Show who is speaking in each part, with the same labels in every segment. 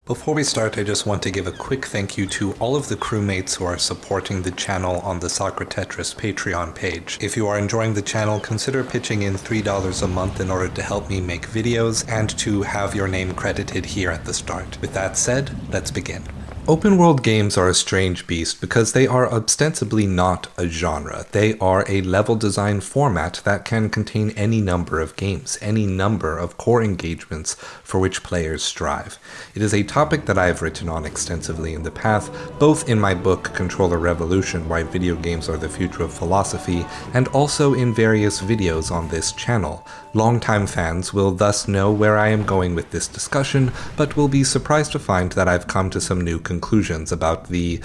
Speaker 1: Before we start, I just want to give a quick thank you to all of the crewmates who are supporting the channel on the SocraTetris Patreon page. If you are enjoying the channel, consider pitching in $3 a month in order to help me make videos and to have your name credited here at the start. With that said, let's begin. Open world games are a strange beast because they are ostensibly not a genre. They are a level design format that can contain any number of games, any number of core engagements for which players strive. It is a topic that I have written on extensively in the past, both in my book Controller Revolution, Why Video Games Are the Future of Philosophy, and also in various videos on this channel. Longtime fans will thus know where I am going with this discussion, but will be surprised to find that I've come to some new conclusions about the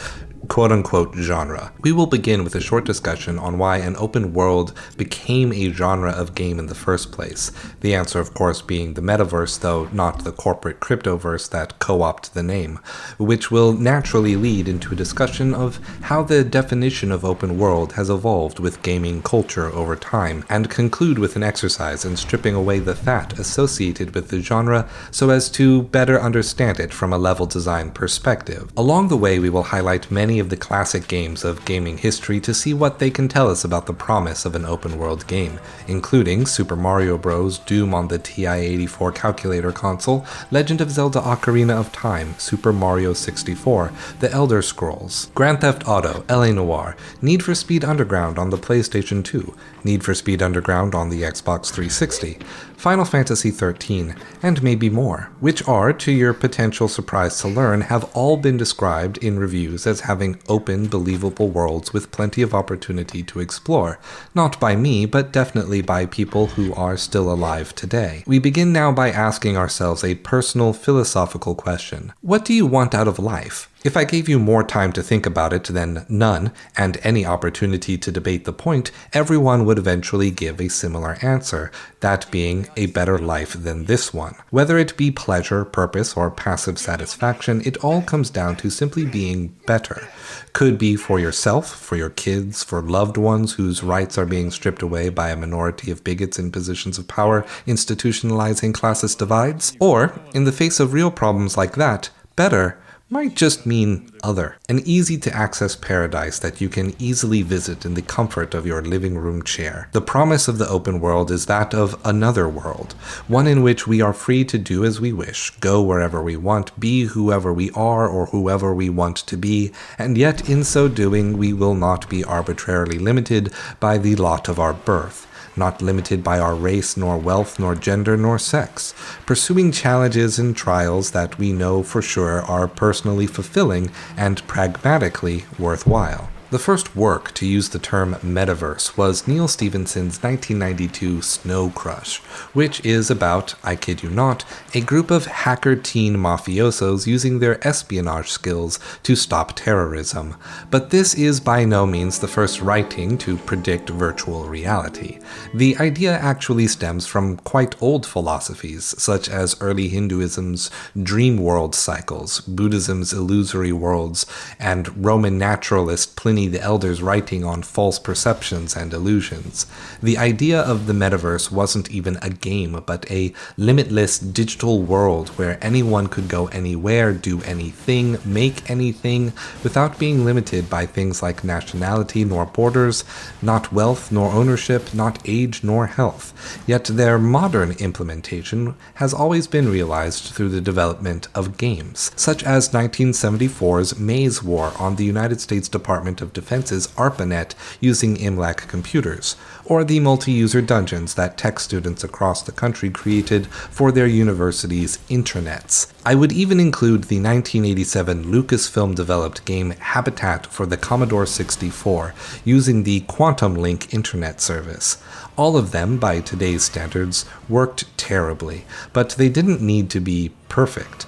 Speaker 1: quote-unquote genre. We will begin with a short discussion on why an open world became a genre of game in the first place. The answer, of course, being the metaverse, though not the corporate cryptoverse that co-opted the name, which will naturally lead into a discussion of how the definition of open world has evolved with gaming culture over time, and conclude with an exercise in stripping away the fat associated with the genre so as to better understand it from a level design perspective. Along the way, we will highlight many of the classic games of gaming history to see what they can tell us about the promise of an open world game, including Super Mario Bros., Doom on the TI-84 calculator console, Legend of Zelda Ocarina of Time, Super Mario 64, The Elder Scrolls, Grand Theft Auto, LA Noire, Need for Speed Underground on the PlayStation 2, Need for Speed Underground on the Xbox 360, Final Fantasy XIII, and maybe more, which are, to your potential surprise to learn, have all been described in reviews as having open, believable worlds with plenty of opportunity to explore. Not by me, but definitely by people who are still alive today. We begin now by asking ourselves a personal philosophical question. What do you want out of life? If I gave you more time to think about it than none, and any opportunity to debate the point, everyone would eventually give a similar answer, that being a better life than this one. Whether it be pleasure, purpose, or passive satisfaction, it all comes down to simply being better. Could be for yourself, for your kids, for loved ones whose rights are being stripped away by a minority of bigots in positions of power, institutionalizing classist divides, or, in the face of real problems like that, better might just mean other. An easy-to-access paradise that you can easily visit in the comfort of your living room chair. The promise of the open world is that of another world, one in which we are free to do as we wish, go wherever we want, be whoever we are or whoever we want to be, and yet in so doing we will not be arbitrarily limited by the lot of our birth. Not limited by our race, nor wealth, nor gender, nor sex, pursuing challenges and trials that we know for sure are personally fulfilling and pragmatically worthwhile. The first work to use the term metaverse was Neal Stephenson's 1992 Snow Crush, which is about, I kid you not, a group of hacker teen mafiosos using their espionage skills to stop terrorism. But this is by no means the first writing to predict virtual reality. The idea actually stems from quite old philosophies, such as early Hinduism's dream world cycles, Buddhism's illusory worlds, and Roman naturalist Pliny the Elder's writing on false perceptions and illusions. The idea of the metaverse wasn't even a game, but a limitless digital world where anyone could go anywhere, do anything, make anything, without being limited by things like nationality nor borders, not wealth nor ownership, not age nor health. Yet their modern implementation has always been realized through the development of games, such as 1974's Maze War on the United States Department of Defense's ARPANET using IMLAC computers, or the multi-user dungeons that tech students across the country created for their university's intranets. I would even include the 1987 Lucasfilm-developed game Habitat for the Commodore 64 using the Quantum Link internet service. All of them, by today's standards, worked terribly, but they didn't need to be perfect,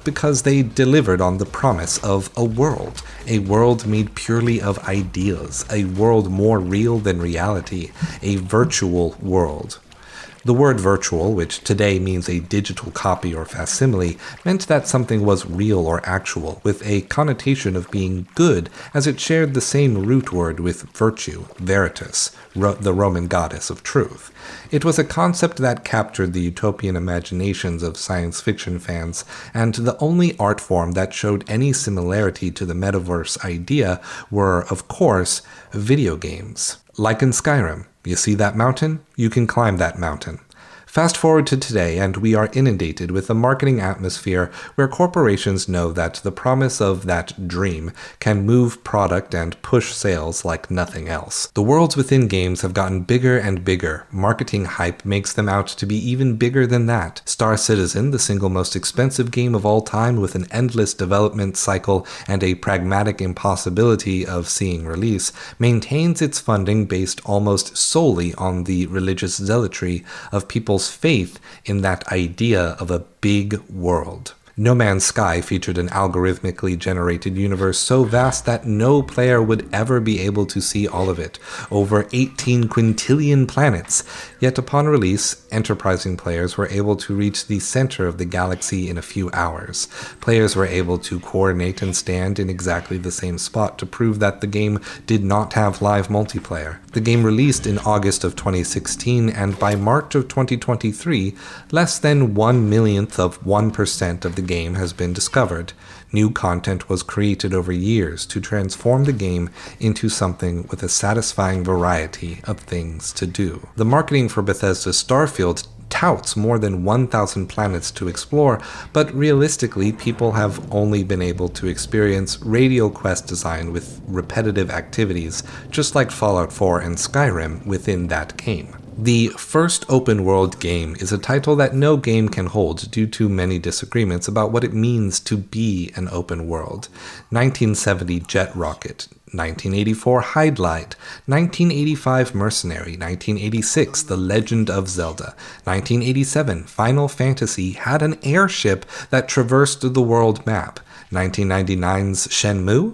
Speaker 1: because they delivered on the promise of a world made purely of ideas, a world more real than reality, a virtual world. The word virtual, which today means a digital copy or facsimile, meant that something was real or actual, with a connotation of being good, as it shared the same root word with virtue, veritas, the Roman goddess of truth. It was a concept that captured the utopian imaginations of science fiction fans, and the only art form that showed any similarity to the metaverse idea were, of course, video games. Like in Skyrim, you see that mountain? You can climb that mountain. Fast forward to today, and we are inundated with a marketing atmosphere where corporations know that the promise of that dream can move product and push sales like nothing else. The worlds within games have gotten bigger and bigger. Marketing hype makes them out to be even bigger than that. Star Citizen, the single most expensive game of all time with an endless development cycle and a pragmatic impossibility of seeing release, maintains its funding based almost solely on the religious zealotry of people's faith in that idea of a big world. No Man's Sky featured an algorithmically generated universe so vast that no player would ever be able to see all of it, over 18 quintillion planets. Yet upon release, enterprising players were able to reach the center of the galaxy in a few hours. Players were able to coordinate and stand in exactly the same spot to prove that the game did not have live multiplayer. The game released in August of 2016, and by March of 2023, less than 1/1,000,000th of 1% of the game has been discovered. New content was created over years to transform the game into something with a satisfying variety of things to do. The marketing for Bethesda's Starfield touts more than 1,000 planets to explore, but realistically, people have only been able to experience radial quest design with repetitive activities, just like Fallout 4 and Skyrim within that game. The first open-world game is a title that no game can hold due to many disagreements about what it means to be an open world. 1970 Jet Rocket, 1984 Hydelight, 1985 Mercenary, 1986 The Legend of Zelda, 1987 Final Fantasy had an airship that traversed the world map, 1999's Shenmue?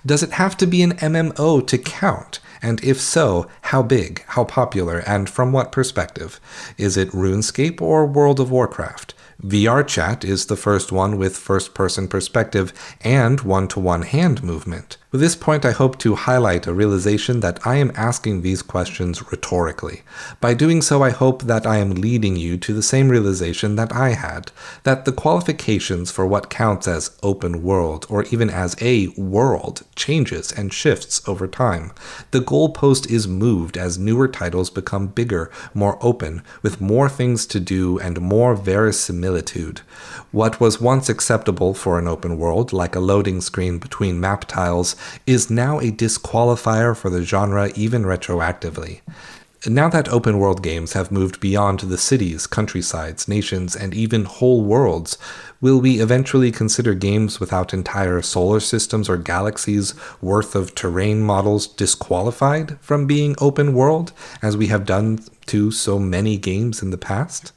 Speaker 1: Does it have to be an MMO to count? And if so, how big, how popular, and from what perspective? Is it RuneScape or World of Warcraft? VR Chat is the first one with first-person perspective and one-to-one hand movement. With this point, I hope to highlight a realization that I am asking these questions rhetorically. By doing so, I hope that I am leading you to the same realization that I had, that the qualifications for what counts as open world, or even as a world, changes and shifts over time. The goalpost is moved as newer titles become bigger, more open, with more things to do and more verisimilitude. What was once acceptable for an open world, like a loading screen between map tiles, is now a disqualifier for the genre even retroactively. Now that open world games have moved beyond the cities, countrysides, nations, and even whole worlds, will we eventually consider games without entire solar systems or galaxies worth of terrain models disqualified from being open world, as we have done to so many games in the past?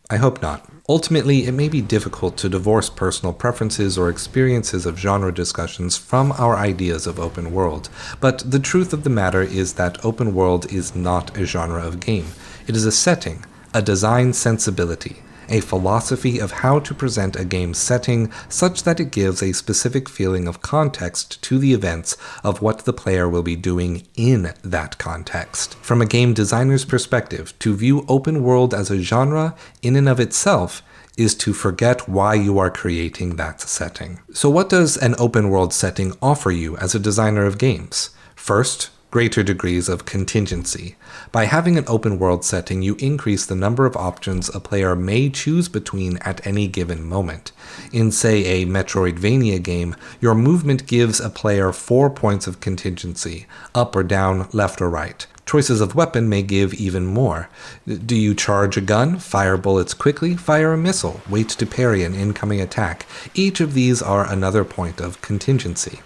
Speaker 1: I hope not. Ultimately, it may be difficult to divorce personal preferences or experiences of genre discussions from our ideas of open world, but the truth of the matter is that open world is not a genre of game. It is a setting, a design sensibility, a philosophy of how to present a game's setting such that it gives a specific feeling of context to the events of what the player will be doing in that context. From a game designer's perspective, to view open world as a genre in and of itself is to forget why you are creating that setting. So what does an open world setting offer you as a designer of games? First, greater degrees of contingency. By having an open world setting, you increase the number of options a player may choose between at any given moment. In, say, a Metroidvania game, your movement gives a player 4 points of contingency, up or down, left or right. Choices of weapon may give even more. Do you charge a gun, fire bullets quickly, fire a missile, wait to parry an incoming attack? Each of these are another point of contingency.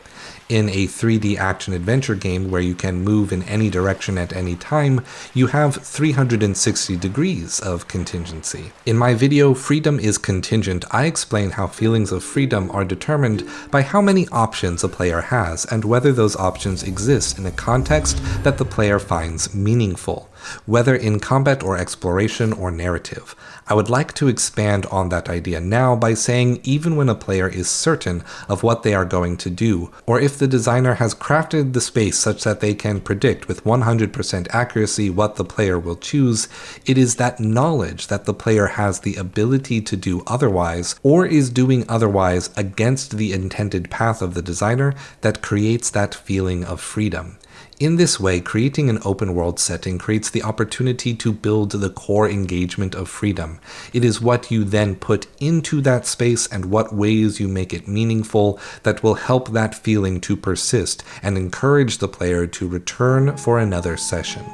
Speaker 1: In a 3D action-adventure game where you can move in any direction at any time, you have 360 degrees of contingency. In my video, Freedom is Contingent, I explain how feelings of freedom are determined by how many options a player has and whether those options exist in a context that the player finds meaningful. whether in combat or exploration or narrative. I would like to expand on that idea now by saying even when a player is certain of what they are going to do, or if the designer has crafted the space such that they can predict with 100% accuracy what the player will choose, it is that knowledge that the player has the ability to do otherwise, or is doing otherwise against the intended path of the designer, that creates that feeling of freedom. In this way, creating an open world setting creates the opportunity to build the core engagement of freedom. It is what you then put into that space and what ways you make it meaningful that will help that feeling to persist and encourage the player to return for another session.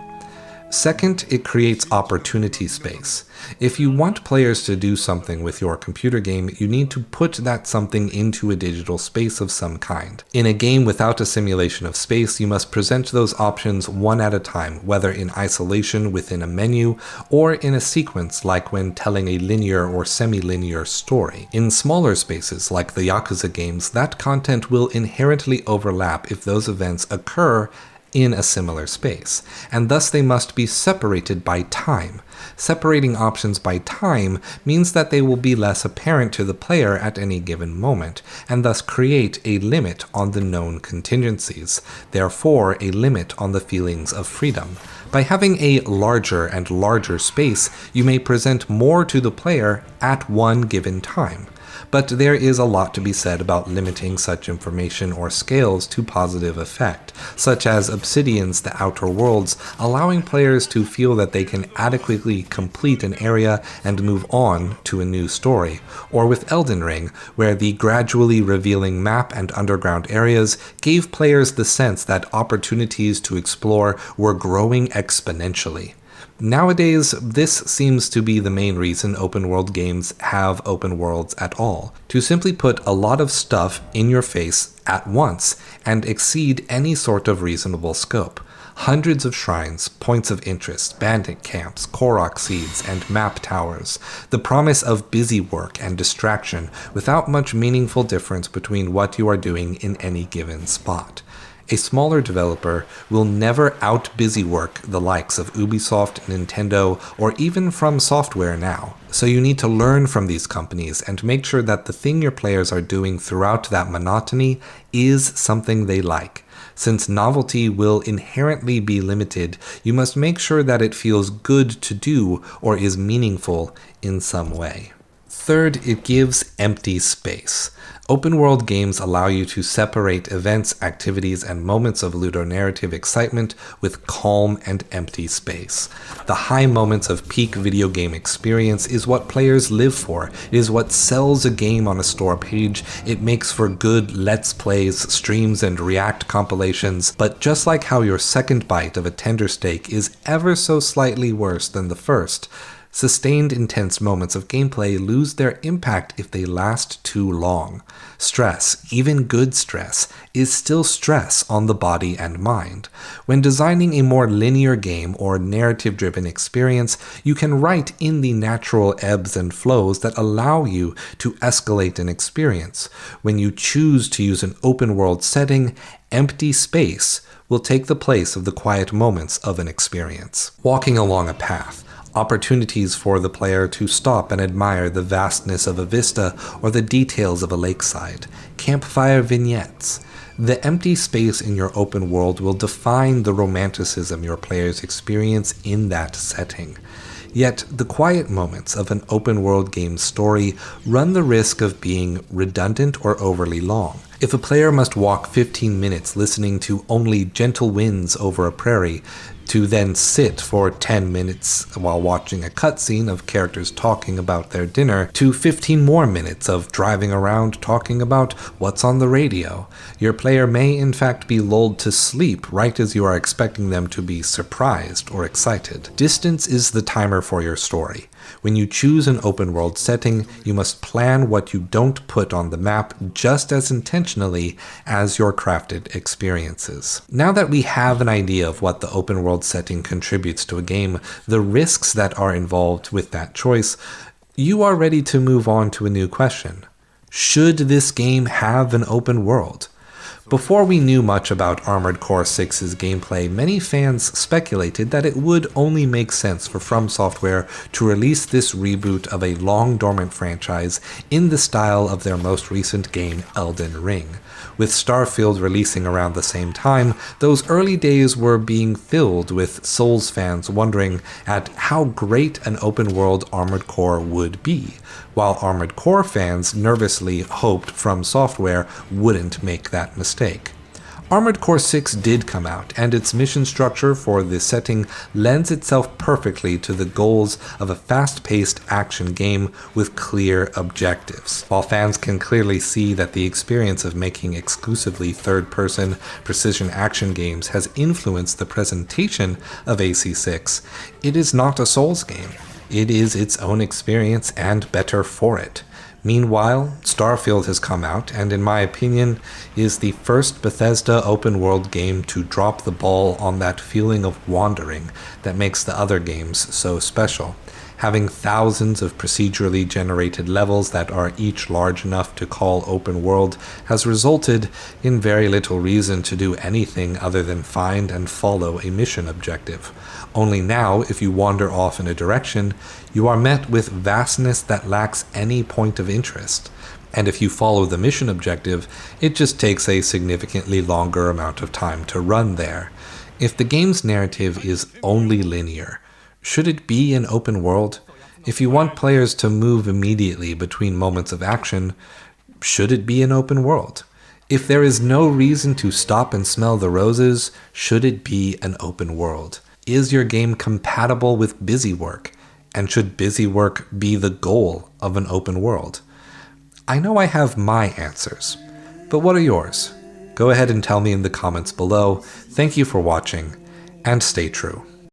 Speaker 1: Second, it creates opportunity space. If you want players to do something with your computer game, you need to put that something into a digital space of some kind. In a game without a simulation of space, you must present those options one at a time, whether in isolation within a menu, or in a sequence like when telling a linear or semi-linear story. In smaller spaces like the Yakuza games, that content will inherently overlap if those events occur in a similar space, and thus they must be separated by time. Separating options by time means that they will be less apparent to the player at any given moment, and thus create a limit on the known contingencies, therefore a limit on the feelings of freedom. By having a larger and larger space, you may present more to the player at one given time. But there is a lot to be said about limiting such information or scales to positive effect, such as Obsidian's The Outer Worlds, allowing players to feel that they can adequately complete an area and move on to a new story, or with Elden Ring, where the gradually revealing map and underground areas gave players the sense that opportunities to explore were growing exponentially. Nowadays, this seems to be the main reason open world games have open worlds at all, to simply put a lot of stuff in your face at once and exceed any sort of reasonable scope. Hundreds of shrines, points of interest, bandit camps, Korok seeds, and map towers. The promise of busy work and distraction without much meaningful difference between what you are doing in any given spot. A smaller developer will never out-busy work the likes of Ubisoft, Nintendo, or even From Software now. So you need to learn from these companies and make sure that the thing your players are doing throughout that monotony is something they like. Since novelty will inherently be limited, you must make sure that it feels good to do or is meaningful in some way. Third, it gives empty space. Open world games allow you to separate events, activities, and moments of ludonarrative excitement with calm and empty space. The high moments of peak video game experience is what players live for. It is what sells a game on a store page. It makes for good Let's Plays, streams, and React compilations. But just like how your second bite of a tender steak is ever so slightly worse than the first, sustained intense moments of gameplay lose their impact if they last too long. Stress, even good stress, is still stress on the body and mind. When designing a more linear game or narrative-driven experience, you can write in the natural ebbs and flows that allow you to escalate an experience. When you choose to use an open-world setting, empty space will take the place of the quiet moments of an experience. Walking along a path, opportunities for the player to stop and admire the vastness of a vista or the details of a lakeside, campfire vignettes. The empty space in your open world will define the romanticism your players experience in that setting. Yet, the quiet moments of an open world game's story run the risk of being redundant or overly long. If a player must walk 15 minutes listening to only gentle winds over a prairie, to then sit for 10 minutes while watching a cutscene of characters talking about their dinner, to 15 more minutes of driving around talking about what's on the radio, your player may in fact be lulled to sleep right as you are expecting them to be surprised or excited. Distance is the timer for your story. When you choose an open world setting, you must plan what you don't put on the map just as intentionally as your crafted experiences. Now that we have an idea of what the open world setting contributes to a game, the risks that are involved with that choice, you are ready to move on to a new question. Should this game have an open world? Before we knew much about Armored Core 6's gameplay, many fans speculated that it would only make sense for From Software to release this reboot of a long-dormant franchise in the style of their most recent game, Elden Ring. With Starfield releasing around the same time, those early days were being filled with Souls fans wondering at how great an open-world Armored Core would be, while Armored Core fans nervously hoped From Software wouldn't make that mistake. Armored Core 6 did come out, and its mission structure for the setting lends itself perfectly to the goals of a fast-paced action game with clear objectives. While fans can clearly see that the experience of making exclusively third-person precision action games has influenced the presentation of AC6, it is not a Souls game. It is its own experience and better for it. Meanwhile, Starfield has come out and, in my opinion, is the first Bethesda open-world game to drop the ball on that feeling of wandering that makes the other games so special. Having thousands of procedurally generated levels that are each large enough to call open world has resulted in very little reason to do anything other than find and follow a mission objective. Only now, if you wander off in a direction, you are met with vastness that lacks any point of interest. And if you follow the mission objective, it just takes a significantly longer amount of time to run there. If the game's narrative is only linear, should it be an open world? If you want players to move immediately between moments of action, should it be an open world? If there is no reason to stop and smell the roses, should it be an open world? Is your game compatible with busy work? And should busy work be the goal of an open world? I know I have my answers, but what are yours? Go ahead and tell me in the comments below. Thank you for watching, and stay true.